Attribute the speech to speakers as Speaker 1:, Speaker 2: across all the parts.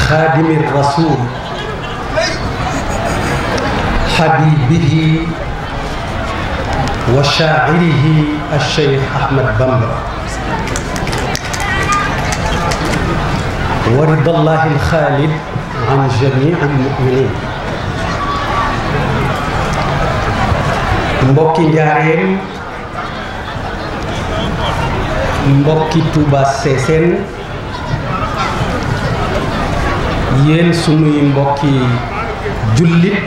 Speaker 1: خادم الرسول حبيبه وشاعره الشيخ أحمد بامبا ورضا الله الخالد عن جميع المؤمنين. mbokki njaareem mbokki Touba Sessène yéen sunuy mbokki jullit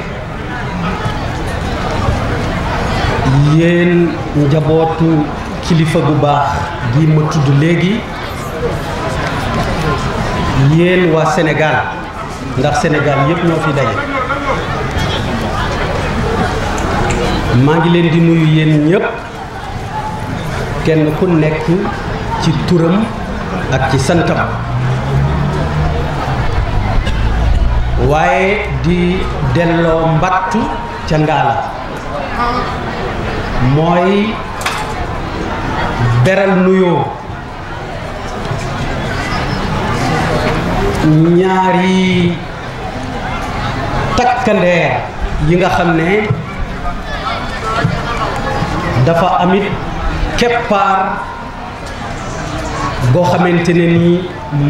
Speaker 1: yéen njabootu kilifa gu baax gi ma tudd léegi yéen waa Sénégal ndax Sénégal yépp ñoo fi daje maa ngi leen di nuyu yéen ñépp kenn ku nekk ci turam ak ci santam waaye di delloo mbattu ca ngaala mooy beral nuyoo ñaari takkandeer yi nga xam ne dafa amit keppaar goo xamante ne ni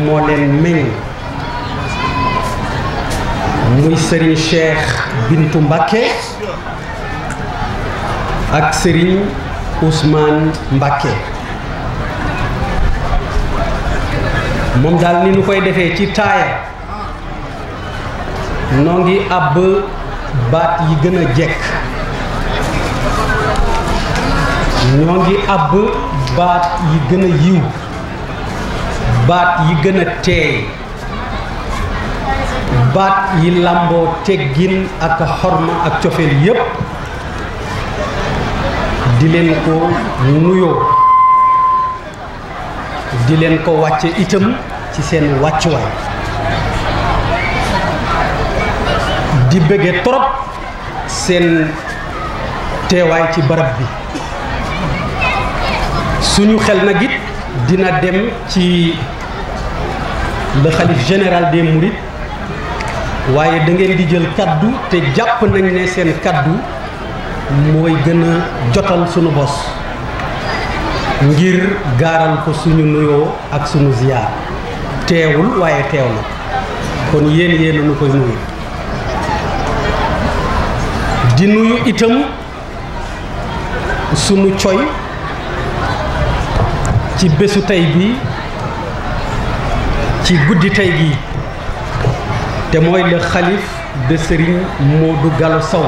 Speaker 1: moo leen meññ muy Serigne Cheikh Bintou Mbacké ak Serigne Ousmane Mbacké moom daal ni ñu koy defee ci taaya noo ngi àbb baat yi gën a jekk ñoo ngi àbb baat yi gën a yiw baat yi gën a teey baat yi làmboo teggin ak xorma ak cofeel yépp di leen ko nuyoo di leen ko wàcce itam ci seen wàccuwaay di bëgge trop seen teewaay ci barab bi suñu xel nag it dina dem ci le khalife général des mourides waaye da ngeen di jël kaddu te jàpp nañ ne seen kaddu mooy gën a jotal suñu bos ngir gaaral ko suñu nuyoo ak suñu ziyaar teewul waaye teew na kon yéen nu koy nuyu di nuyu itam suñu coy ci bésu tey bi ci guddi tey gi te mooy le xalif de Serigne Modou Gallo Sow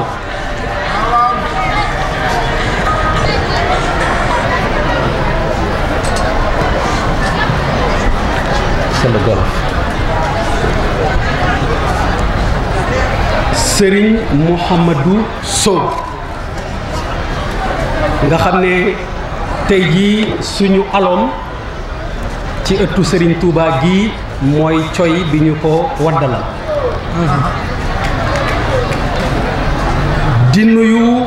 Speaker 1: c'est le Gallo Serigne Mouhamadou Sow nga xam ne tey jii suñu aloom ci ëttu Serigne Touba gi mooy coy bi ñu ko waddalal di nuyu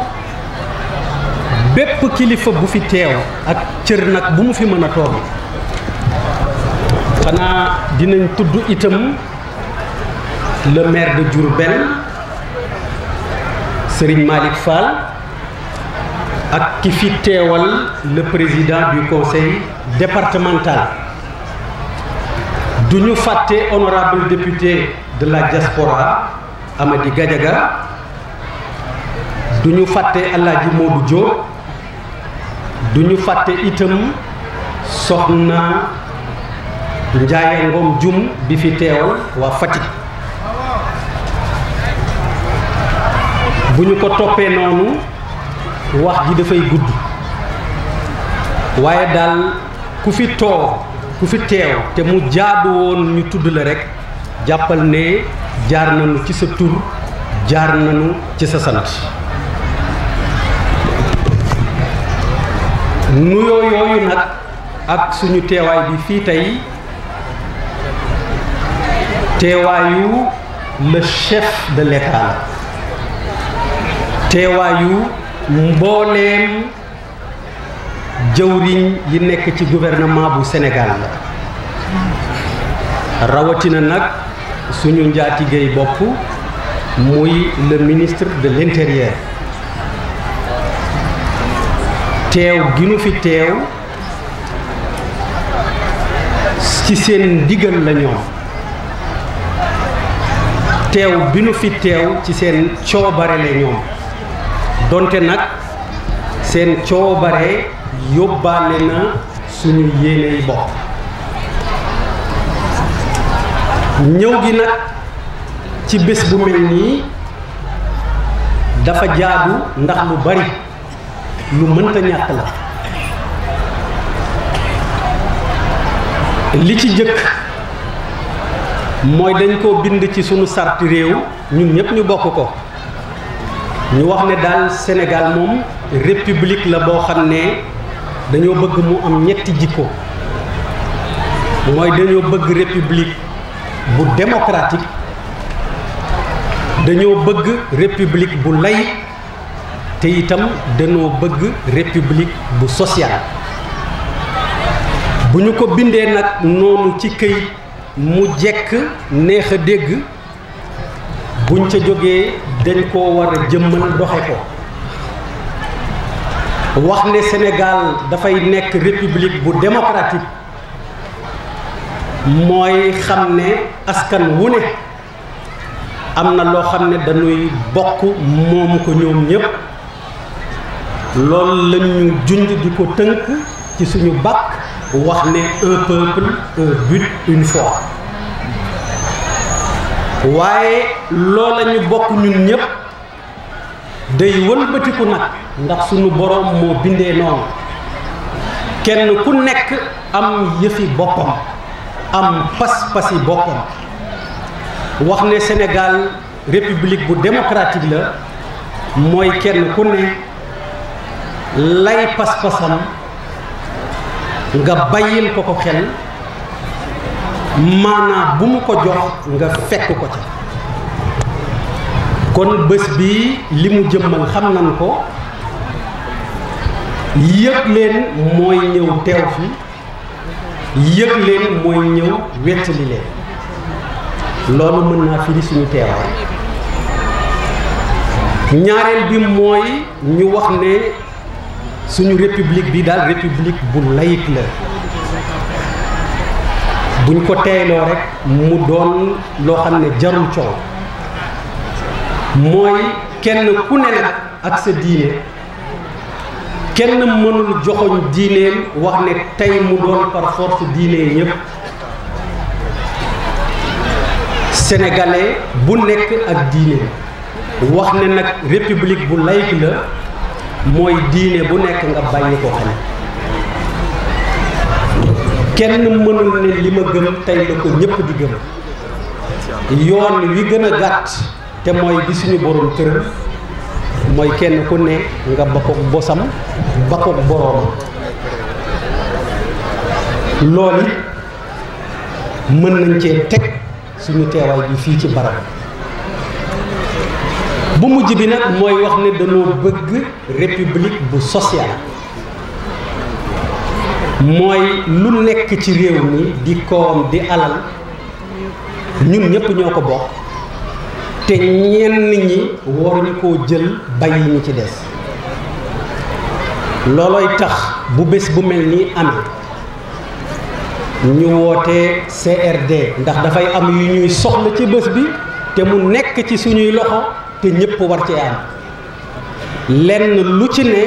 Speaker 1: bépp kilifa bu fi teew ak cër nag bu mu fi mën a toog xanaa dinañ tudd itam le maire de Diourbel Serigne Malick Fall ak ki fi teewal le président du conseil départemental du ñu fàtte honorable député de la diaspora Amady Gadiaga du ñu fàtte Alaaji Modou Diop du ñu fàtte itam soxna Ndiaye Ngom Dioum bi fi teewal waa Fatick bu ñu ko toppee noonu wax ji dafay gudd waaye daal ku fi teew te mu jaadu woon ñu tudd la rekk jàppal ne jaar nañu ci sa tur jaar nañu ci sa sant nuyoo yooyu nag ak suñu teewaay bi fii tey teewaayu le chef de l'État teewaayu mbooleem jëwriñ yi nekk ci gouvernement bu Sénégal la rawatina nag suñu njaatigéey bopp muy le ministre de l'Intérieur teew gi nu fi teew ci seen ndigal la ñoom teew bi nu fi teew ci seen coobare la ñoom donte nag seen coobare yóbbaale na suñu yéeney bopp ñëw gi nag ci bés bu mel nii dafa jaadu ndax lu bari lu mënta ñàkk la li ci jëkk mooy dañ ko bind ci sunu sarti réew ñun ñëpp ñu bokk ko ñu wax ne daal Sénégal moom république la boo xam ne dañoo bëgg mu am ñetti jikko mooy dañoo bëgg république bu démocratique dañoo bëgg république bu laïque te itam dañoo bëgg république bu sociale bu ñu ko bindee nag noonu ci këyit mu jekk neex a dégg buñ ca jógee dañ koo war a jëmmal doxe ko wax ne Sénégal dafay nekk république bu démocratique mooy xam ne askan wu ne am na loo xam ne dañuy bokk moom ko ñoom ñépp loolu lañ ñu junj di ko tënk ci suñu bàkk wax ne un peuple un but une foi waaye loola ñu bokk ñun ñépp day wëlbatiku nag ndax suñu boroom moo bindee noonu kenn ku nekk am yëfi boppam am pas-pasi boppam wax ne Sénégal république bu démocratique la mooy kenn ku ne lay pas-pasam nga bàyyil ko ko xel maanaam bu mu ko jox nga fekk ko ca kon bés bi li mu jëmmal xam nañ ko yëg leen mooy ñëw teew fi yëg leen mooy ñëw wettali leen loolu mën naa firi suñu teewaay ñaareel bi mooy ñu wax ne suñu république bi daal république bu laïque la buñ ko teyloo rek mu doon loo xam ne jarul coow mooy kenn ku ne nag ak sa diine kenn mënul joxoñ diineem wax ne tey mu doon par force diine ñépp sénégalais bu nekk ak diineem wax ne nag république bu laïque la mooy diine bu nekk nga bàyyi ko xel kenn mënul ne li ma gëm tey la ko ñépp di gëm yoon wi gën a gàtt te mooy bi suñu borom tëral mooy kenn ku ne nga bakkook bosam bakkook boroomam loolu mën nañ cee teg suñu teewaay bi fii ci barab bu mujj bi nag mooy wax ne dañoo bëgg république bu sociale mooy lu nekk ci réew mi di koom di alal ñun ñépp ñoo ko bokk te ñenn ñi waruñu koo jël bàyyi ñi ci des loolooy tax bu bés bu mel nii amee ñu woote CRD ndax dafay am yu ñuy soxla ci bés bi te mu nekk ci suñuy loxo te ñépp war cee am lenn lu ci ne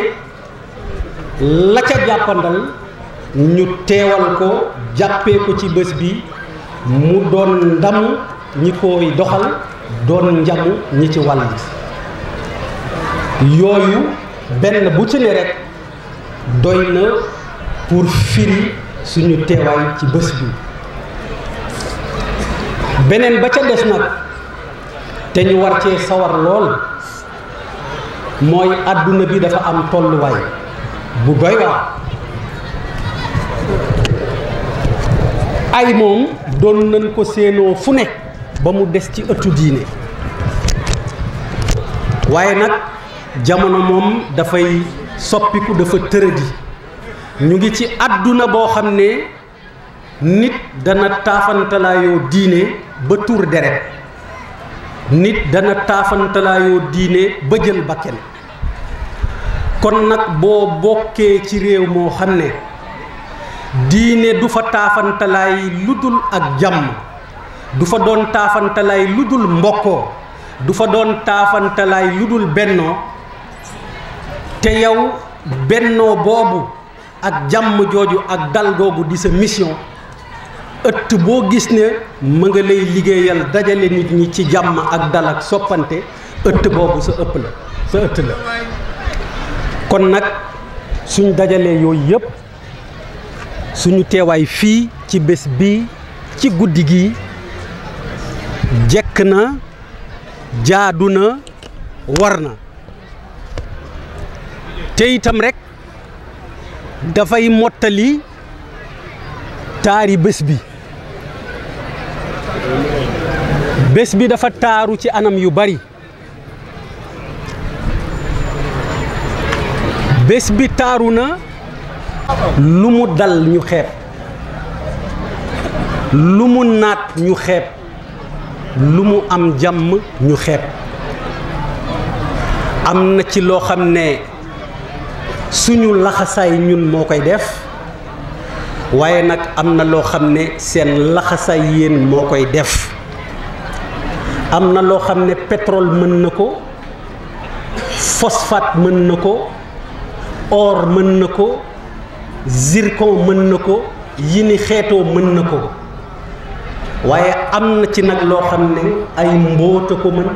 Speaker 1: la ca jàppandal ñu teewal ko jàppee ko ci bés bi mu doon ndamu ñi koy doxal doon njamu ñi ci wàll yooyu benn bu ci ne rekk doy na pour firi suñu teewaay ci bés bi beneen ba ca des nag te ñu war cee sawar lool mooy àdduna bi dafa am tolluwaay bu doy waar ay moom doon nañ ko séenoo fu ne ba mu des ci ëttu diine waaye nag jamono moom dafay soppiku dafa tëradi ñu ngi ci àdduna boo xam ne nit dana taafantalaayoo diine ba tuur deret nit dana taafantalaayoo diine ba jël bakken kon nag boo bokkee ci réew moo xam ne diine du fa taafantalaay lu dul ak jàmm du fa doon taafantalaay lu dul mbokkoo du fa doon taafantalaay lu dul bennoo te yow bennoo boobu ak jàmm jooju ak dal googu di sa mission ëtt boo gis ne ma nga lay liggéeyal dajale nit ñi ci jàmm ak dal ak soppante ëtt boobu sa ëpp la sa ëtt la kon nag suñ dajalee yooyu yëpp suñu teewaay fii ci bés bi ci guddi gi jekk na jaadu na war na te itam rek dafay mottali taari bés bi dafa taaru ci anam yu bari bés bi taaru na lu mu dal ñu xeeb lu mu naat ñu xeeb lu mu am jàmm ñu xeeb am na ci loo xam ne suñu laxasaay ñun moo koy def waaye nag am na loo xam ne seen laxasaay yéen moo koy def am na loo xam ne pétrole mën na ko phosphate mën na ko or mën na ko zircon mën na ko yi ni xeetoo mën na ko waaye am na ci nag loo xam ne ay mbóota ko mën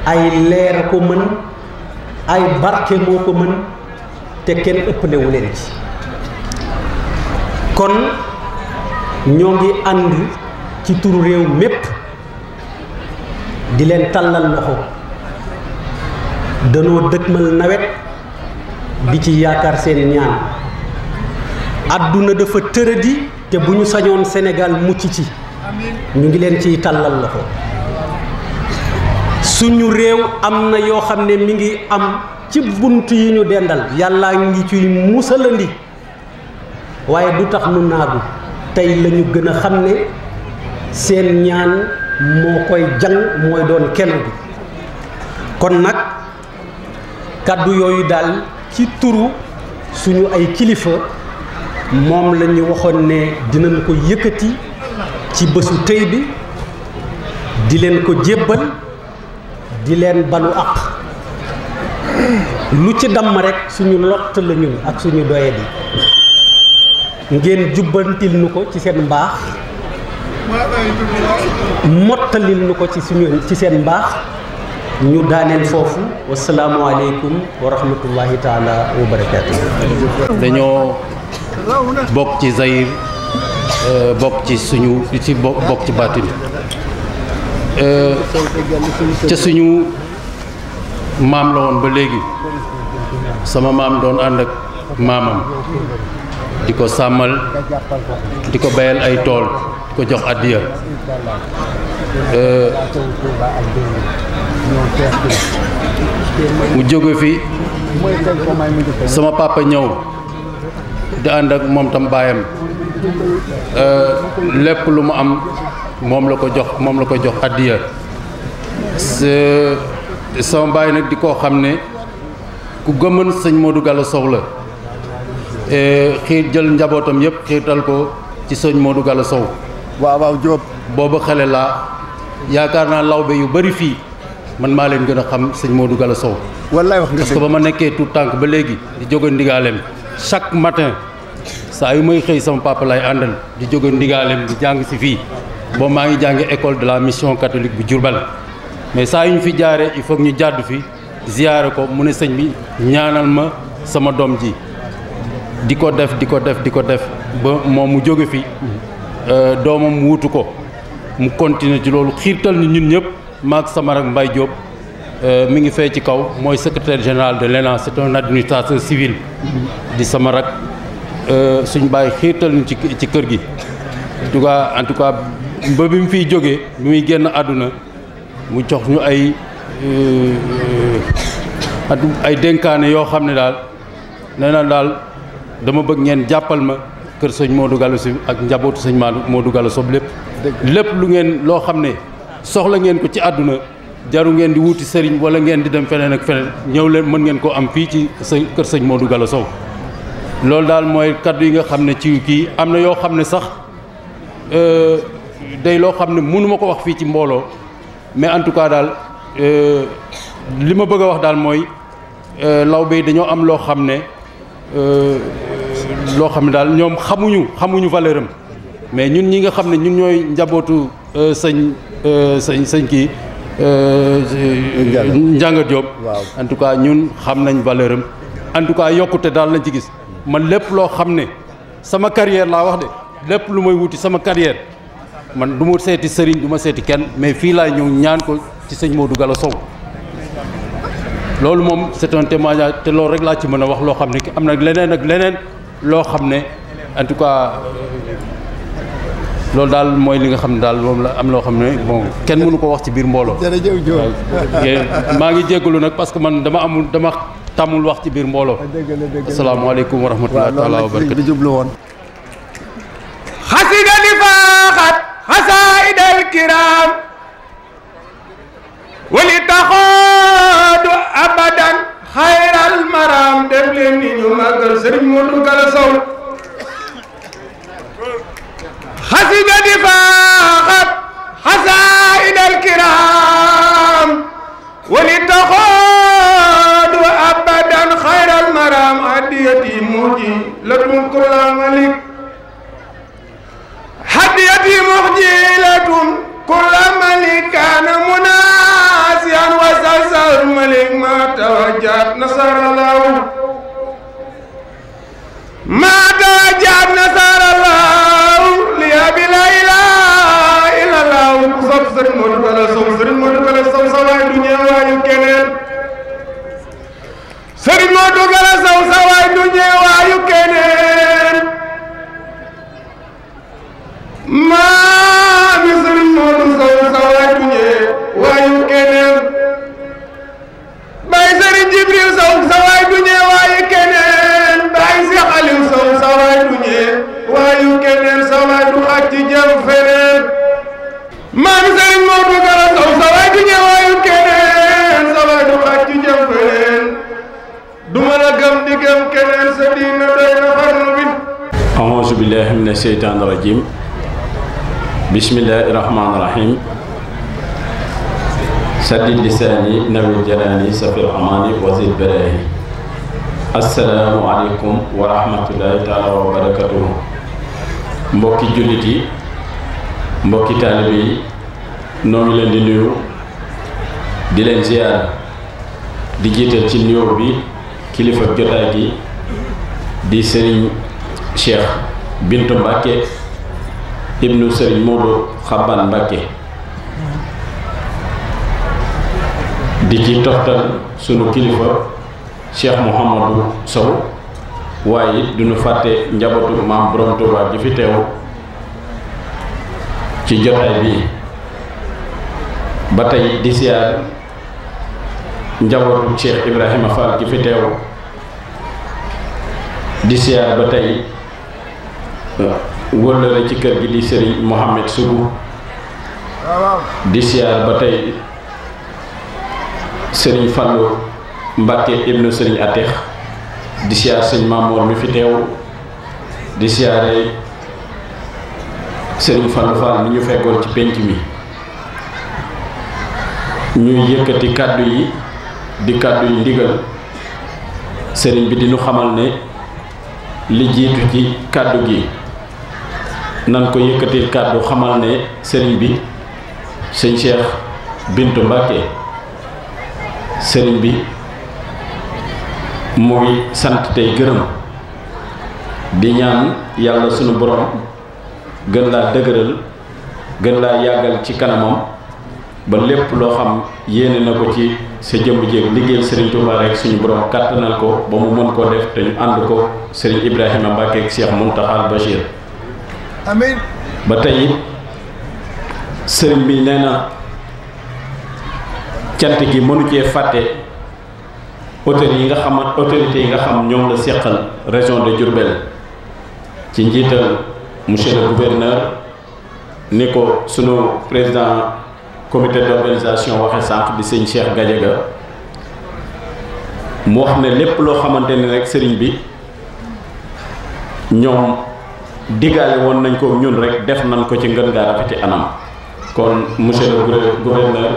Speaker 1: ay leer ko mën ay barke moo ko mën te kenn ëppalewu leen ci kon ñoo ngi ànd ci turu réew mépp di leen tàllal loxo danoo dëkkmal nawet di ci yaakaar seen ñaan àdduna dafa tëradi te bu ñu sañoon Sénégal mucc ci ñu ngi leen ciy tàllal loxo suñu réew am na yoo xam ne mi ngi am ci bunt yi ñu dendal yàllaa ngi ciy musalandi waaye du tax nu naagu tey la ñu gën a xam ne seen ñaan moo koy jàng mooy doon kenn bi kon nag kàddu yooyu daal ci turu suñu ay kilifa moom la ñu waxoon ne dinañ ko yëkkati ci bésu tey bi di leen ko jébbal di leen balu àq lu ci damm rek suñu lott la ñun ak suñu doye bi ngeen jubbantil nu ko ci seen mbaax mottalil nu ko ci seen mbaax ñu daaneel foofu wasalaamu aleykum wa rahmatullahi taala wa barakaatu.
Speaker 2: dañoo bokk ci Zaïre bokk ci suñu bokk ci baatin ca suñu maam la woon ba léegi sama maam doon ànd ak maamam di ko sàmmal di ko bayal ay tool di ko jox addiya mu jóge fi sama papa ñëw di ànd ak moom tam baayam lépp lu mu am moom la ko jox addiya sama baay nag di koo xam ne ku gëmën sëñ Modou Gallo Sow la xiir jël njabootam yëpp xiirtal ko ci sëñ Modou Gallo Sow
Speaker 3: waaw Diop
Speaker 2: booba xale laa yaakaar naa lawbe yu bari fii man maa leen gën a xam sëñ Modou Gallo Sow
Speaker 3: wallaay wax nga
Speaker 2: parce que ba ma nekkee tout tànk ba léegi di jóge ndigaaleem chaque matin saa yu may xëy sama papa lay àndal di jóge ndigaaleem di jàng si fii boobu maa ngi jàngi école de la mission catholique bu Diourbel mais saa yu ñu fi jaaree il faut que ñu jàddu fi ziyaare ko mu ne sëñ bi ñaanal ma sama doom ji di ko def ba moom mu jóge fi doomam wuutu ko mu continuer ci loolu xiirtal ni ñun ñëpp maag sama rak Mbaye Diop mi ngi fee ci kaw mooy secrétaire général de l'ENA c'est un administrateur civil di sama rak suñ bàyyi xiirtal ni ci kër gi en tout cas ba bi mu fiy jógee bi muy génn àdduna mu jox ñu ay dénkaane yoo xam ne daal nee na daal dama bëgg ngeen jàppal ma kër sëñ Modou Gallo Sow ak njabootu sëñ Modou Gallo Sow lépp lu ngeen loo xam ne soxla ngeen ko ci àdduna jaru ngeen di wuti sëriñ wala ngeen di dem feneen ak feneen ñëw leen mën ngeen ko am fii ci kër sëñ Modou Gallo Sow loolu daal mooy kaddu yi nga xam ne ci kii am na yoo xam ne sax day loo xam ne mënu ma ko wax fii ci mbooloo mais en tout cas daal li ma bëgg a wax daal mooy lawbe yi dañoo am loo xam ne daal ñoom xamuñu valeur am mais ñun ñi nga xam ne ñun ñooy njabootu sëñ kii Ndianga Diop en tout cas ñun xam nañ valeur am en tout cas yokkute daal lañ ci gis man lépp loo xam ne sama carrière laa wax de lépp lu may wuti sama carrière man du ma seeti sëriñ du ma seeti kenn mais fii laay ñëw ñaan ko ci sëñ Modou Gallo Sow loolu moom c'est un témoignage te loolu rek laa ci mën a wax loo xam ne am na leneen ak leneen loo xam ne en tout cas loolu daal mooy li nga xam ne daal moom la am loo xam ne bon kenn mënu ko wax ci biir mbooloo.
Speaker 3: jërëjëf Diop
Speaker 2: maa ngi jéggalu nag parce que man dama tàmmul wax ci biir mbooloo. asalaamaaleykum wa rahmatullahi taala wa barakatu.
Speaker 4: xasida li faaxat xasaidal kiram wali taxoodu abadan xayral maram def leen ni ñu màggal Serigne Modou Gallo Sow xasida di faaxat xasaidal kiram wali taxoodu abadan xayral maram adiyati muji latum kulla malik hadiyati muxjilatun kulla malik kana munasiyan wa salsal malik ma tawajjat nasarallahu ma tawajjat nasarallahu liya bi la ilaha illallah ku sopp Serigne Modou Gallo Sow Serigne Modou Gallo Sow sa waay du ñeewaayu keneen Serigne Modou Gallo Sow sa waay du ñeewaayu keneen maami Serigne Modou Sow sa waay du ñeewaayu keneen Baye Serigne Jibril Sow sa waay du ñeewaayu keneen Baye Cheikh Aliou Sow sa waay du ñeewaayu keneen sa waay du xaj ci jëm feneen maami Serigne Modou Gallo Sow sa waay du ñeewaayu keneen sa waay du xaj ci jëm feneen du ma la gëm di gëm keneen sa diina doy na xarnu bi
Speaker 5: a'uuzu billahi mina sheytaani rajim bismillahi rahmaani rahim saddid lisaani nawir janaani safir amaani wazir barahi assalaamu aleykum wa rahmatullahi taala wa barakatuhu mbokki jullit yi mbokki taalibe yi noo ngi leen di nuyu di leen ziyaar di jiital ci nuyoo bi kilifa jotaay gi di Serigne Cheikh Bintou Mbacké ibnu Serigne Modou Xaban Mbacké di ci toftal sunu kilifa Cheikh Mouhamadou Sow waaye it duñu fàtte njabootu maam Borom Touba ji fi teew ci jotaay bi ba tey di siyaar njabootu Cheikh Ibrahima Fall ji fi teew di siyaar ba tey wëllëre ci kër gi di Serigne Mohamed Sougou di siyaar ba tey Serigne Fallou Mbacké ibnu Serigne Atex di siyaar Serigne Mamour mi fi teew di siyaare Serigne Fallou Fall mi ñu fekkoon ci penc mi ñuy yëkkati kàddu yi di kàddu yi ndigal Serigne bi diñu xamal ne li jiitu ci kàddu gi nan ko yëkkati kàddu xamal ne Serigne bi sëñ Cheikh Bintou Mbacké Serigne bi mu ngi sant tey gërëm di ñaan yàlla sunu borom gën laa dëgëral gën laa yàggal ci kanamam ba lépp loo xam yéene na ko ci sa jëmb jéeg liggéeyal Serigne Touba rek suñu borom kàttanal ko ba mu mën koo def te ñu ànd ko Serigne Ibrahima Mbacké ak Cheikh Mountakha Bachir
Speaker 3: amiin
Speaker 5: ba tey Serigne bi nee na cant gi mënu cee fàtte autorités yi nga xam ñoom la seqal région de Diourbel ci njiital monsieur le gouverneur ni ko sunu président comité d'organisation waxe sànq di sëñ Cheikh Gadiaga mu wax ne lépp loo xamante ni rek sëriñ bi ñoom diggaale woon nañ ko ñun rek def nañ ko ci ngën gaa rafeti anam kon monsieur le gouverneur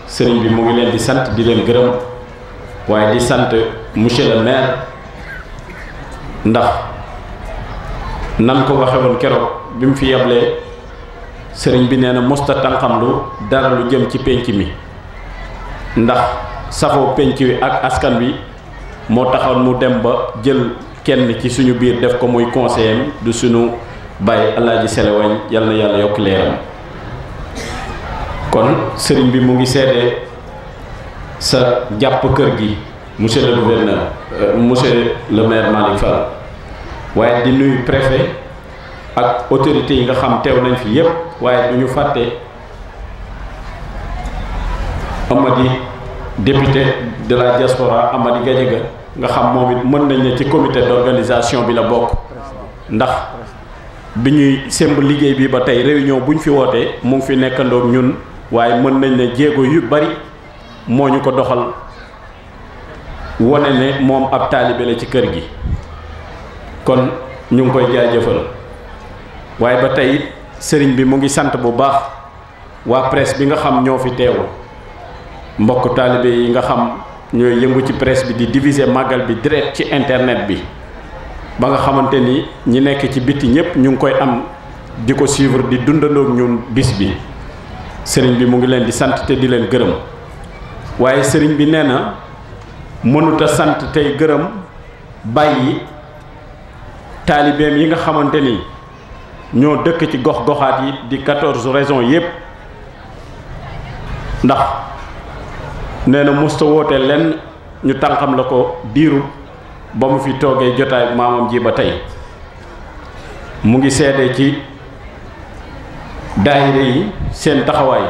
Speaker 5: sëriñ bi mu ngi leen di sant di leen gërëm waaye di sant monsieur le maire ndax nan ko waxe woon keroog bi mu fi yablee sëriñ bi nee na mosta tànqam lu dara lu jëm ci pénc mi ndax safoo pénc wi ak askan wi moo taxoon mu dem ba jël kenn ci suñu biir def ko muy conseiller du suñu bàyyi Alaaji Selewañ yal na yàlla yokk leeram kon sëriñ bi mu ngi seede sa jàpp kër gi monsieur le gouverneur monsieur le maire Malick Fall waaye di nuyu préfet ak autorités yi nga xam teew nañ fi yépp waaye du ñu fàtte Amady député de la diaspora Amady Gadiaga nga xam moom it mën nañ ne ci comité d'organisation bi la bokk ndax bi ñuy semb liggéey bi ba tey réunion bu ñu fi wootee mu ngi fi nekkandoog ñun waaye mën nañ ne jéego yu bari moo ñu ko doxal wone ne moom ab taalibe la ci kër gi kon ñu ngi koy jaajëfal waaye ba tey sëriñ bi mu ngi sant bu baax waa presse bi nga xam ñoo fi teew mbokk taalibe yi nga xam ñooy yëngu ci presse bi di diffuser màggal bi direct ci internet bi ba nga xamante ni ñi nekk ci biti ñëpp ñu ngi koy am di ko suivre di dundandoog ñun bis bi sëriñ bi mu ngi leen di sant te di leen gërëm waaye sëriñ bi nee na mënuta sant tey gërëm bàyyi taalibeem yi nga xamante ni ñoo dëkk ci gox-goxaat yi di 14 régions yépp ndax nee na musta woote lenn ñu tànqam la ko diiru ba mu fi toogee jotaay maamam ji ba tey mu ngi seede ci daayira yi seen taxawaay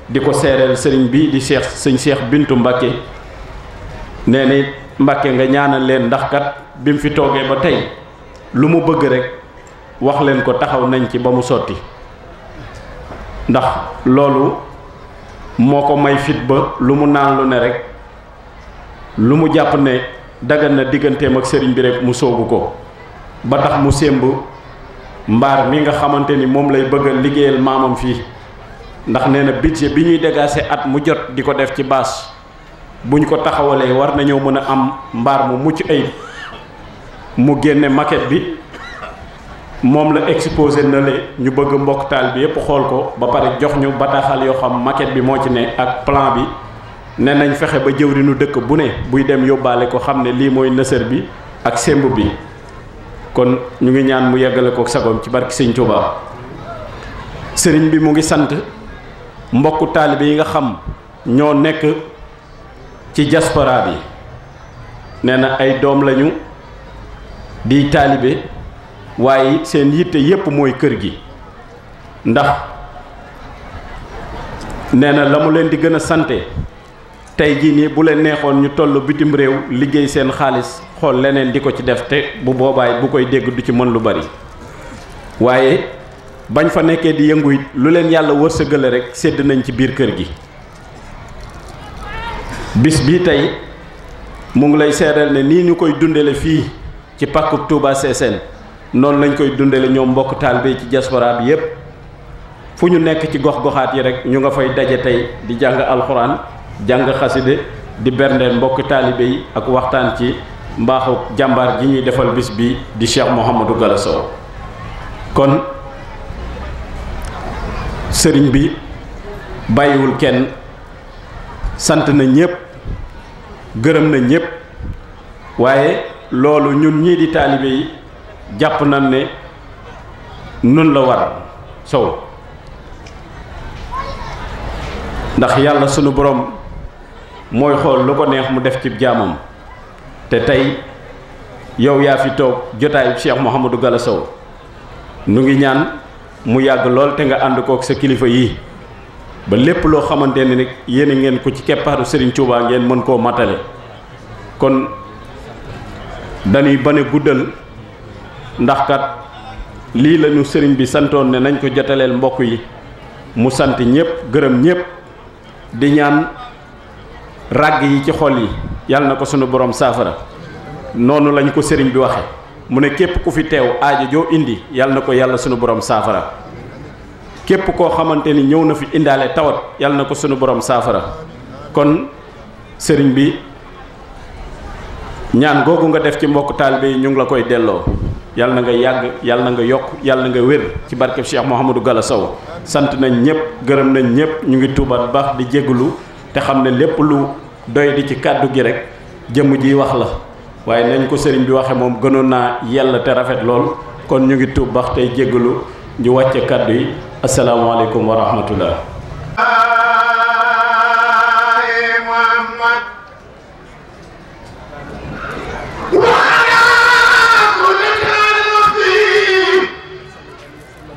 Speaker 5: di ko seereel sëriñ bi di sëñ Cheikh Bintu Mbàkke nee ni Mbàkke nga ñaanal leen ndax kat bi mu fi toogee ba tey lu mu bëgg rek wax leen ko taxaw nañ ci ba mu sotti ndax loolu moo ko may fit ba lu mu naan lu ne rek lu mu jàpp ne dagan na digganteem ak sëriñ bi rek mu soobu ko ba tax mu sémb mbaar mi nga xamante ni moom lay bëgg a liggéeyal maamam fii ndax nee na budget bi ñuy dégager at mu jot di ko def ci bâche buñ ko taxawalee war nañoo mën a am mbaar mu mucc ayib mu génne maquette bi moom la exposé na le ñu bëgg mbokk taal bi yépp xool ko ba pare jox ñu bataaxal yoo xam maquette bi moo ci ne ak plan bi ne nañ fexe ba jëwriñu dëkk bu ne buy dem yóbbaale ko xam ne lii mooy nësër bi ak semb bi kon ñu ngi ñaan mu yeggale ko sagoom ci barki sëñ Tuubaa sëriñ bi mu ngi sant mbokku taalibe yi nga xam ñoo nekk ci diaspora bi nee na ay doom lañu di taalibe waaye seen yitte yépp mooy kër gi ndax nee na la mu leen di gën a sante tey jii nii bu leen neexoon ñu toll bitim réew liggéey seen xaalis xool leneen di ko ci def te bu boobaay bu koy dégg du ci mën lu bari waaye bañ fa nekkee di yëngu it lu leen yàlla wërsëgale rek sédd nañ ci biir kër gi bis bii tey mu ngi lay seedal ne nii ñu koy dundale fii ci pàkkub Touba Sessène noonu lañ koy dundale ñoom mbokk taalibe ci diaspora bi yépp fu ñu nekk ci gox-goxaat yi rek ñu nga fay daje tey di jàng alxuraan jàng xaside di berndeel mbokk taalibe yi ak waxtaan ci mbaaxu jàmbaar ji ñuy defal bis bi di Cheikh Mouhamadou Gala Sow kon sëriñ bi bàyyiwul kenn sant na ñépp gërëm na ñépp waaye loolu ñun ñii di taalibe yi jàpp nañ ne nun la war Sow ndax yàlla sunu borom mooy xool lu ko neex mu def ci jaamam te tey yow yaa fi toog jotaayu Cheikh Mouhamadou Gala Sow nu ngi ñaan mu yàgg lool te nga ànd kook sa kilifa yi ba lépp loo xamante ne nag yéene ngeen ko ci keppaaru Serigne Touba ngeen mën koo matale kon dañuy bane guddal ndax kat lii la ñu sëriñ bi santoon ne nañ ko jotaleel mbokk yi mu sant ñëpp gërëm ñëpp di ñaan ràgg yi ci xol yi yàlla na ko sunu borom saafara noonu lañ ko sëriñ bi waxe mu ne képp ku fi teew aajo joo indi yàlla na ko yàlla sunu borom saafara képp koo xamante ni ñëw na fi indaale tawat yàlla na ko sunu borom saafara kon sëriñ bi ñaan googu nga def ci mbokk taalibe yi ñu ngi la koy delloo yàlla na nga yàgg yàlla na nga yokk yàlla na nga wér ci barkeb Cheikh Mouhamadou Gala Sow sant nañ ñëpp gërëm nañ ñëpp ñu ngi tuubaat baax di jégalu te xam ne lépp lu doy di ci kàddu gi rek jëmm ji wax la waaye nañ ko sëriñ bi waxe moom gënoon naa yella te rafet lool kon ñu ngi tuub baax tey jégalu ñu wàcce kàddu yi asalaamaaleykum wa rahmatullah.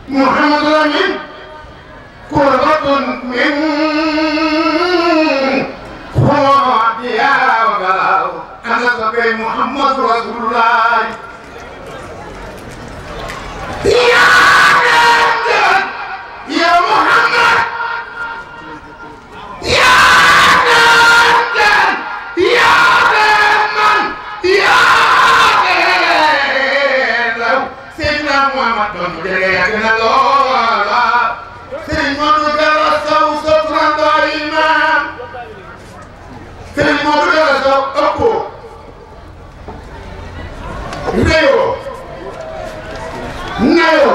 Speaker 4: محمد رمين قربة من خواتها وقال أنا سبي محمد رسول الله يا رجل يا محمد يا رجل يا رحمن يا رجل سيدنا محمد جلنا لولا سيدنا مدرس سوسرا دائما سيدنا مدرس أبو ريو نيو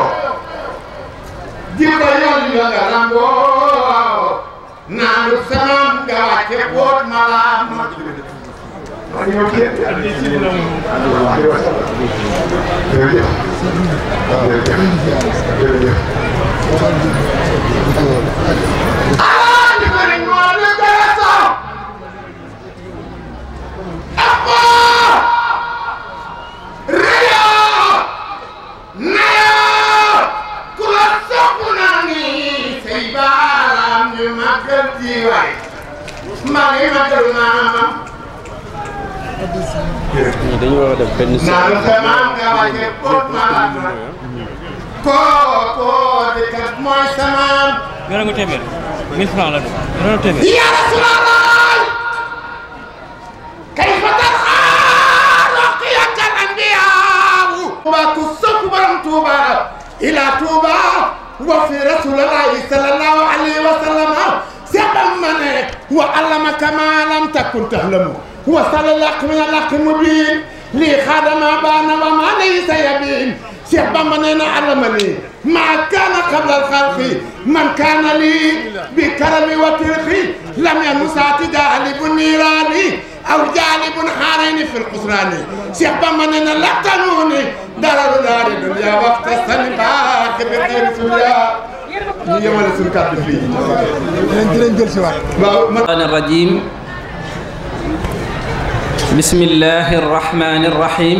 Speaker 4: جيبا يولي لغرامبو نانو سلام غواكي بوت ملام
Speaker 2: dañu war a def benn
Speaker 4: naan samaam nga wàcce pot maam koo de kat mooy samaam
Speaker 6: yore nga téeméer 1000 francs la de yore nga téeméer
Speaker 4: ya rasulallah kayfa tarxaa ruqiyatal anbiyaaw Tuuba ku sopp borom Tuuba ila Tuuba wa fi rasulillahi sallallahu alayhi wa sallam seqam ma ne wa allamaka ma lam takun tahlamu وصل الحق من الحق مبين لي خادم بانا وما ليس يبين شيخ بامنينا علمني ما كان قبل الخلق من كان لي بكرم وترخي لم يمسات جالب النيران او جالب حارين في القصران شيخ بامنينا لا تنوني دار دار الدنيا وقت السنباك بخير سوريا ني يمال سن كات في دين جيل سي وات
Speaker 7: الرجيم بسم الله الرحمن الرحيم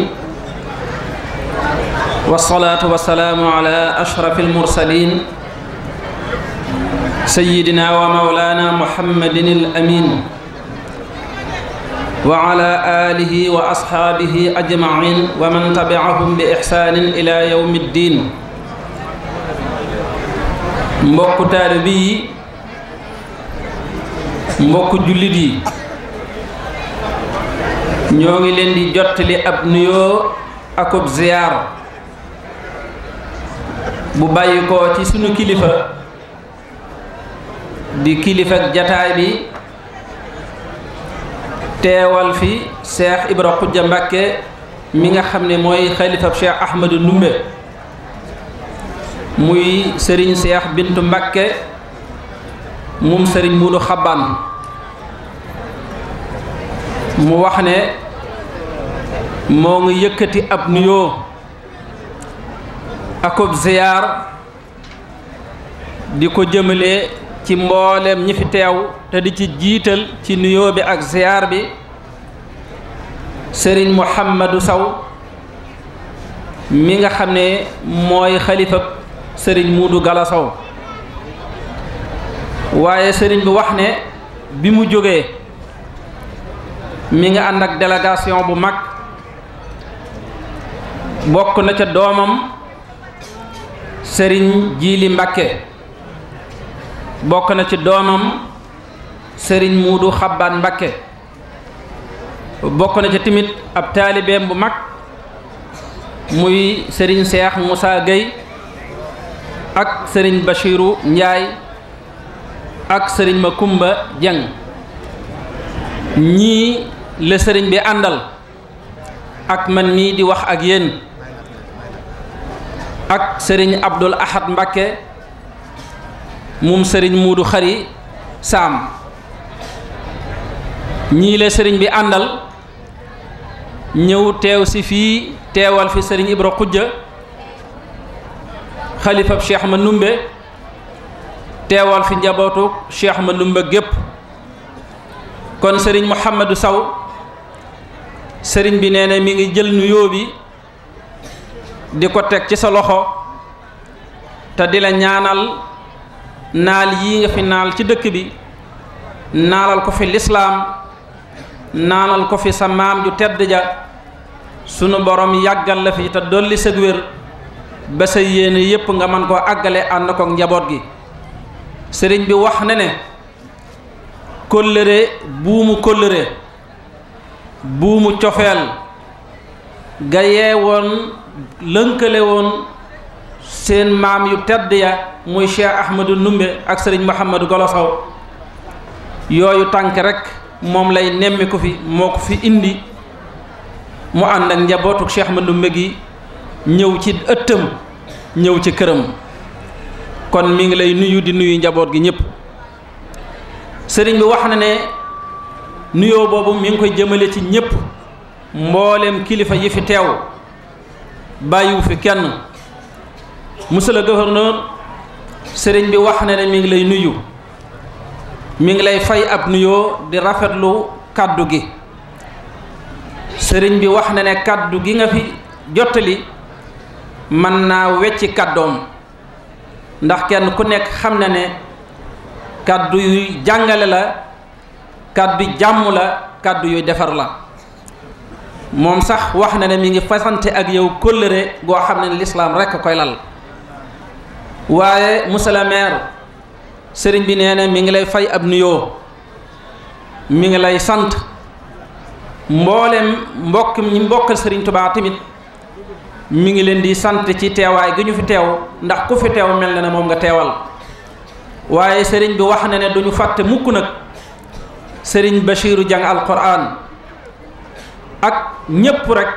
Speaker 7: والصلاة والسلام على أشرف المرسلين سيدنا ومولانا محمد الأمين وعلى آله وأصحابه أجمعين ومن تبعهم بإحسان إلى يوم الدين mbokk taalibe yi mbokk jullit yi ñoo ngi leen di jottali ab nuyoo akub ziyaar bu bàyyi ko ci sunu kilifa di kilifa ak jataay bi teewal fi Cheikh Ibra Khoudia Mbacké mi nga xam ne mooy xalifab Cheikh Ahmadou Ndoumbé muy Serigne Cheikh Bintu Mbacké moom Serigne Moudou Xaban mu wax ne moo ngi yëkkati ab nuyoo akub ziyaar di ko jëmale ci mboolem ñi fi teew te di ci jiital ci nuyoo bi ak ziyaar bi Serigne Mouhamadou Sow mi nga xam ne mooy xalifa Serigne Moudou Gala Sow waaye Serigne bi wax ne bi mu jógee mi nga ànd ak délégation bu mag bokk na ca doomam sëriñ Jiili Mbàkke bokk na ci doomam sëriñ Muudu Xabbaan Mbàkke bokk na ca timit ab taalibeem bu mag muy sëriñ Seex Musaa Gay ak sëriñ Bachiru Njaay ak sëriñ Makumba Jeng ñii la sëriñ bi àndal ak man mii di wax ak yéen ak sëriñ Abdul Ahad Mbàkke moom sëriñ Muudu Xari Saam ñii la sëriñ bi àndal ñëw teew si fii teewal fi sëriñ Ibra Xujja xalifab Cheikh Mandumbe teewal fi njabootu Cheikh Mandumbe gépp kon sëriñ Mouhamadou Sow sëriñ bi nee na mi ngi jël nuyoo bi di ko teg ci sa loxo te di la ñaanal naal yii nga fi naal ci dëkk bi naalal ko fi lislaam naalal ko fi sa maam ju tedd ja sunu borom yàggal la fi te dolli sëg wér ba sa yéene yépp nga mën koo àggale ànd kook njaboot gi sëriñ bi wax ne ne kóllëre buumu cofeel ga yeewoon lënkale woon seen maam yu tedd ya muy Cheikh Ahmadou Ndumbe ak sëriñ Mouhamadou Golo Sow yooyu tànk rekk moom lay nemmi ko fi moo ko fi indi mu ànd ak njabootu Cheikh Mandumbe gi ñëw ci ëttam ñëw ci këram kon mi ngi lay nuyu di nuyu njaboot gi ñëpp sëriñ bi wax na ne nuyoo boobu mi ngi koy jëmale ci ñëpp mboolem kilifa yi fi teew bàyyiwu fi kenn monsieur le gouverneur sëriñ bi wax na ne mi ngi lay nuyu mi ngi lay fay ab nuyoo di rafetlu kàddu gi sëriñ bi wax na ne kàddu gi nga fi jottali mën naa wecci kàddoom ndax kenn ku nekk xam na ne kàddu yuy jàngale la kàddu jàmm la kàddu yuy defar la moom sax wax na ne mi ngi fasante ak yow kóllëre goo xam ne lislaam rekk koy lal waaye monsieur le maire sëriñ bi nee na mi ngi lay fay ab nuyoo mi ngi lay sant mboolem mbokk ñi mbokkal sëriñ Tuubaa tamit mi ngi leen di sant ci teewaay gi ñu fi teew ndax ku fi teew mel na ne moom nga teewal waaye sëriñ bi wax na ne duñu fàtte mukk nag sëriñ Bachiru jàng alquran ak ñépp rek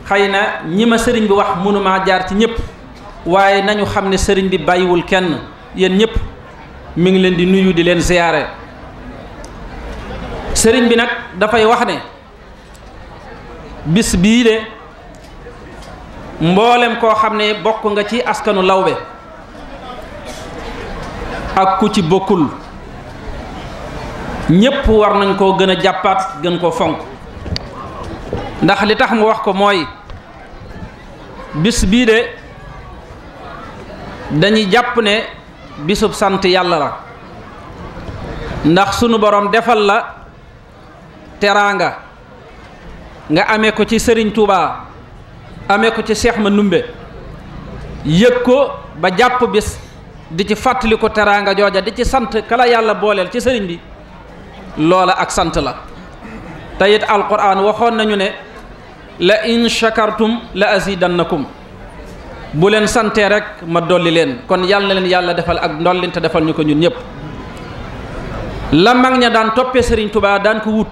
Speaker 7: xëy na ñi ma sëriñ bi wax mënumaa jaar ci ñépp waaye nañu xam ne sëriñ bi bàyyiwul kenn yéen ñépp mi ngi leen di nuyu di leen ziyaare sëriñ bi nag dafay wax ne bis bii de mboolem koo xam ne bokk nga ci askanu lawbe ak ku ci bokkul ñépp war nañ koo gën a jàppaat gën koo fonk ndax li tax mu wax ko mooy bis bii de dañuy jàpp ne bisub sant yàlla la ndax sunu borom defal la teraanga nga amee ko ci Sëriñ Tuubaa amee ko ci Cheikh Mandumbe yëg ko ba jàpp bis di ci fàttali ko teraanga jooja di ci sant kala yàlla booleel ci sëriñ bi loola ak sant la te it alquran waxoon nañu ne la in shakartum la azidannakum bu leen santee rek ma dolli leen kon yàlla na leen yàlla defal ak ndollin te defal ñu ko ñun ñëpp la mag ña daan toppee Sëriñ Tuubaa daan ko wut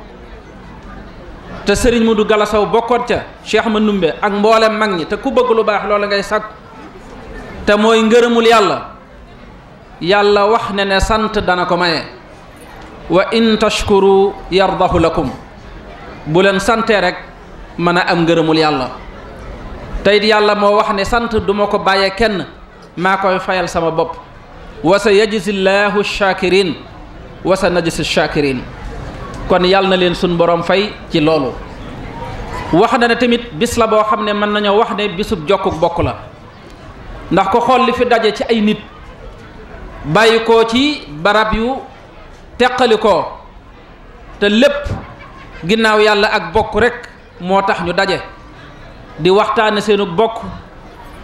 Speaker 7: te Sëriñ Mudu Galasaw bokkoon ca Cheikh Mandumbe ak mboolem mag ñi te ku bëgg lu baax loola ngay sàkk te mooy ngërëmul yàlla wax ne sant dana ko maye wa in tashkuru yardahu lakum bu leen santee rek mën a am ngërëmul yàlla te it yàlla moo wax ne sant duma ko bàyyee kenn maa koy fayal sama bopp wa sa yajzi llahu shakirin wa sa najzi shakirin kon yàlla na leen sun borom fay ci loolu wax na ne tamit bis la boo xam ne mën nañoo wax ne bisub jokkuk bokk la ndax ko xool li fi daje ci ay nit bàyyi ko ci barab yu teqali ko te lépp ginnaaw yàlla ak bokk rek moo tax ñu daje di waxtaane seenu bokk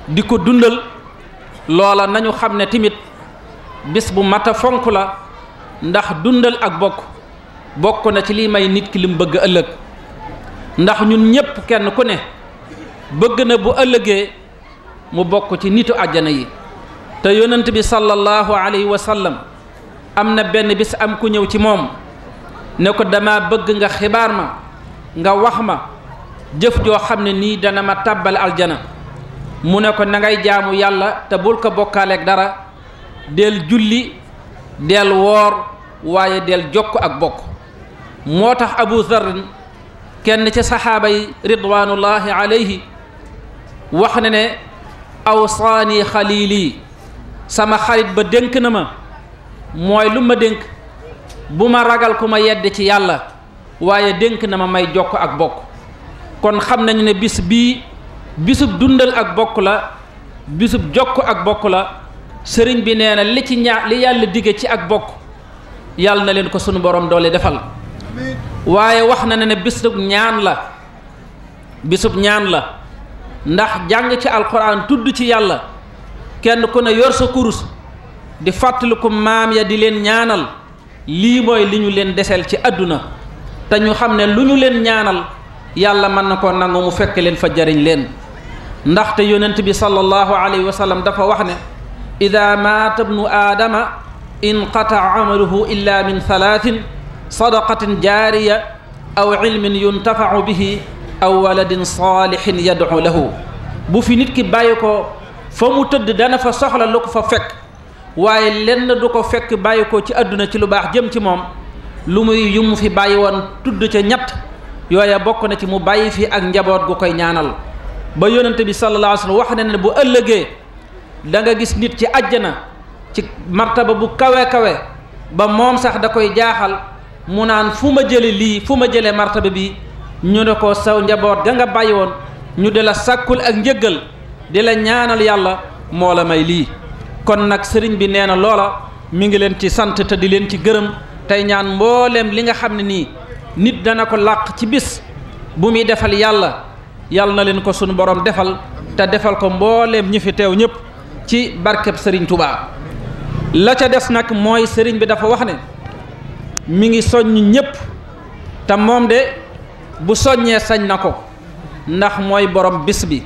Speaker 7: di ko dundal loola nañu xam ne tamit bis bu mat a fonk la ndax dundal ak bokk na ci lii may nit ki li mu bëgg ëllëg ndax ñun ñépp kenn ku ne bëgg na bu ëllëgee mu bokk ci nitu àjjana yi te yonent bi sallallahu alayhi wa sallam am na benn bis am ku ñëw ci moom ne ko dama bëgg nga xibaar ma nga wax ma jëf joo xam ne nii dana ma tàbbal aljana mu ne ko na ngay jaamu yàlla te bul ko bokkaaleeg dara del julli del woor waaye del jokk ak bokk moo tax Abu Zarr kenn ci saxaaba yi ridwanullahi alayhi wax na ne awsaani xaliili sama xarit ba dénk na ma mooy lu ma dénk bu ma ragal ku ma yedd ci yàlla waaye dénk na ma may jokk ak bokk kon xam nañu ne bis bii bisub dundal ak bokk la bisub jokk ak bokk la sëriñ bi nee na li yàlla dige ci ak bokk yàlla na leen ko sunu borom doole defal waaye wax na ne bisub ñaan la ndax jàng ci alquran tudd ci yàlla kenn ku ne yor sa kurus di fàttaliku maam ya di leen ñaanal lii mooy li ñu leen deseel ci àdduna te ñu xam ne lu ñu leen ñaanal yàlla mën na ko nangu mu fekk leen fa jariñ leen ndaxte yonent bi sallallahu alayhi wa sallam dafa wax ne ida maata bnu aadama inqataa amaluhu illa min thalathin sadaqatin jaariya aw ilmin yuntafau bihi aw waladin salihin yad'u lahu bu fi nit ki bàyyi ko fa mu tëdd dana fa soxla lu ko fa fekk waaye lenn du ko fekk bàyyi ko ci àdduna ci lu baax jëm ci moom lu muy yu mu fi bàyyi woon tudd ca ñett yooya bokk na ci mu bàyyi fi ak njaboot gu koy ñaanal ba yonente bi sallallahu alayhi wa sallam wax na ne bu ëllëgee da nga gis nit ci àjjana ci martaba bu kawe ba moom sax da koy jaaxal mu naan fu ma jële lii fu ma jële martaba bi ñu ne ko saw njaboot ga nga bàyyi woon ñu di la sàkkul ak njëggal di la ñaanal yàlla moo la may lii kon nag sëriñ bi nee na loola mi ngi leen ci sant te di leen ci gërëm tey ñaan mbooleem li nga xam ne nii nit dana ko làq ci bis bu muy defal yàlla na leen ko sunu borom defal te defal ko mbooleem ñi fi teew ñëpp ci barkeb sëriñ Touba. la ca des nag mooy sëriñ bi dafa wax ne mi ngi soññ ñëpp te moom de bu soññee sañ na ko ndax mooy borom bis bi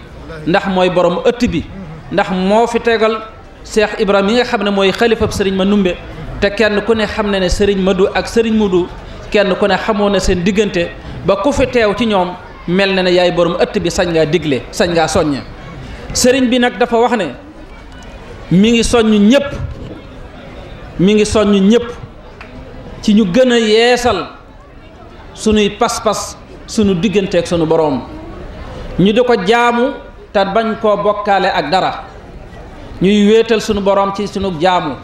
Speaker 7: ndax mooy borom ëtt bi ndax moo fi tegal Cheikh Ibrahima yi nga xam ne mooy xalifab sëriñ Mandoumbe te kenn ku ne xam ne ne sëriñ Madu ak sëriñ Mudu kenn ku ne xamoon na seen diggante ba ku fi teew ci ñoom mel na ne yaay borom ëtt bi sañ ngaa digle sañ ngaa soññe sëriñ bi nag dafa wax ne mi ngi soññ ñëpp ci ñu gën a yeesal sunuy pas-pas sunu diggante ak sunu boroom ñu di ko jaamu te bañ koo bokkaale ak dara ñuy wéetal sunu boroom ci sunu jaamu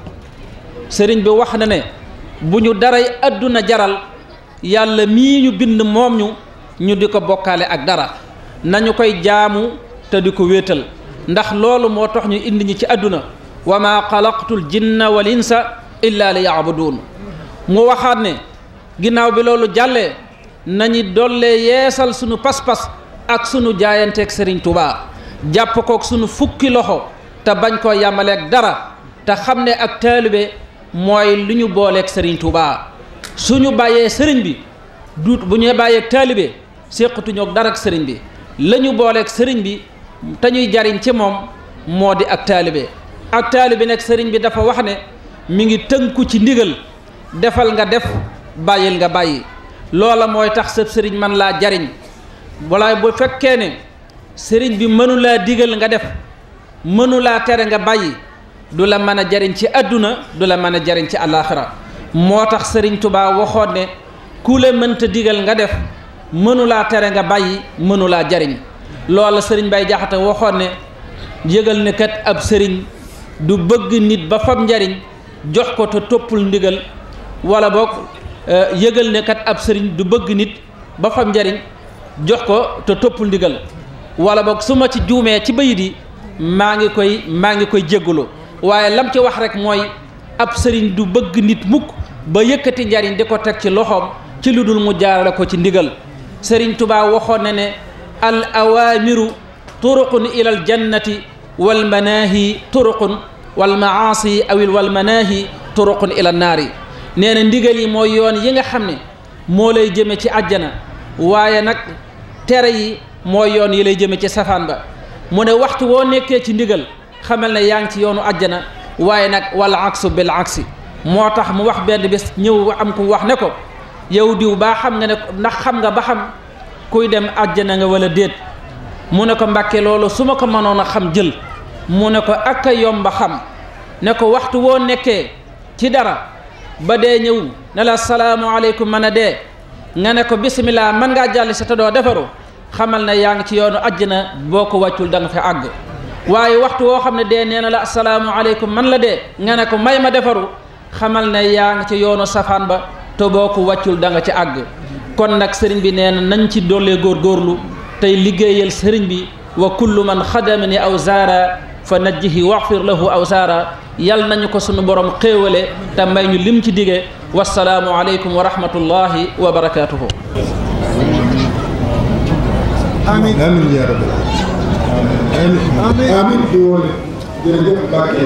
Speaker 7: sëriñ bi wax na ne bu ñu daray àdduna jaral yàlla mii ñu bind moom ñu di ko bokkaale ak dara nañu koy jaamu te di ko wéetal ndax loolu moo tax ñu indi ñi ci àdduna wa maa xalaqtul jinna wal insa illa li yaabuduun mu waxaat ne ginnaaw bi loolu jàllee nañu dollee yeesal sunu pas-pas ak sunu jaayanteeg Serigne Touba jàpp kook sunu fukki loxo te bañ koo yàmmaleeg dara te xam ne ak taalibe mooy lu ñu booleeg Serigne Touba suñu bàyyee Serigne bi duut bu ñu bàyyeeg taalibe séqatuñoog dara ak Serigne bi la ñu booleeg Serigne bi te ñuy jariñ ci moom moo di ak taalibe nag Serigne bi dafa wax ne mi ngi tënku ci ndigal defal nga def bàyyil nga bàyyi loola mooy tax sa sëriñ man laa jariñ walaay bu fekkee ne sëriñ bi mënulaa digal nga def mënulaa tere nga bàyyi du la mën a jariñ ci àdduna du la mën a jariñ ci àllaaxira moo tax sëriñ Tuubaa waxoon ne ku la mënta digal nga def mënulaa tere nga bàyyi mënulaa jariñ loola sëriñ Bay Jaxate waxoon ne yëgal ne kat ab sëriñ du bëgg nit ba fab njariñ jox ko te toppul ndigal wala boog yëgal ne kat ab sëriñ du bëgg nit ba fam njariñ jox ko te toppul ndigal wala boog su ma ci juumee ci bayit yi maa ngi koy jéggulu waaye lam ci wax rek mooy ab sëriñ du bëgg nit mukk ba yëkkati njariñ di ko teg ci loxoom ci lu dul mu jaarale ko ci ndigal sëriñ Tuubaa waxoon na ne al awaamiru turuqun ila aljannati walmanaahi turuqun walmaasi awil walmanaahi turuqun ila annaari nee na ndigal yi mooy yoon yi nga xam ne moo lay jëme ci àjjana waaye nag tere yi mooy yoon yi lay jëme ci safaan ba mu ne waxtu woo nekkee ci ndigal xamal ne yaa ngi ci yoonu àjjana waaye nag wal aksu bil aksi moo tax mu wax benn bés ñëw am ku wax ne ko yow diw baa xam nga ne ndax xam nga ba xam kuy dem àjjana nga wala déet mu ne ko Mbàkke loolu su ma ko mënoon a xam jël mu ne ko ak a yomba xam ne ko waxtu woo nekkee ci dara ba dee ñëw ne la salaamaaleykum mën a dee nga ne ko bisimilah mën ngaa jàll si te doo defaru xamal ne yaa ngi ci yoonu àjjana boo ko wàccul da nga fa àgg waaye waxtu woo xam ne dee nee na la asalaamualeykum man la dee nga ne ko may ma defaru xamal ne yaa ngi ci yoonu safaan ba te boo ko wàccul da nga ci àgg kon nag sëriñ bi nee na nañ ci dollee góorgóorlu tey liggéeyal sëriñ bi wa kullu man xadamani aw zaara fa najjihi waxfir lahu aw zaara yal nañu ko sunu borom xéewale te may ñu lim ci dige wasalaamu aleykum wa rahmatullahi wa barakaatuhu.
Speaker 3: amiin amiin yaa rabbi amiin amiin amiin. jërëjëf Mbacke.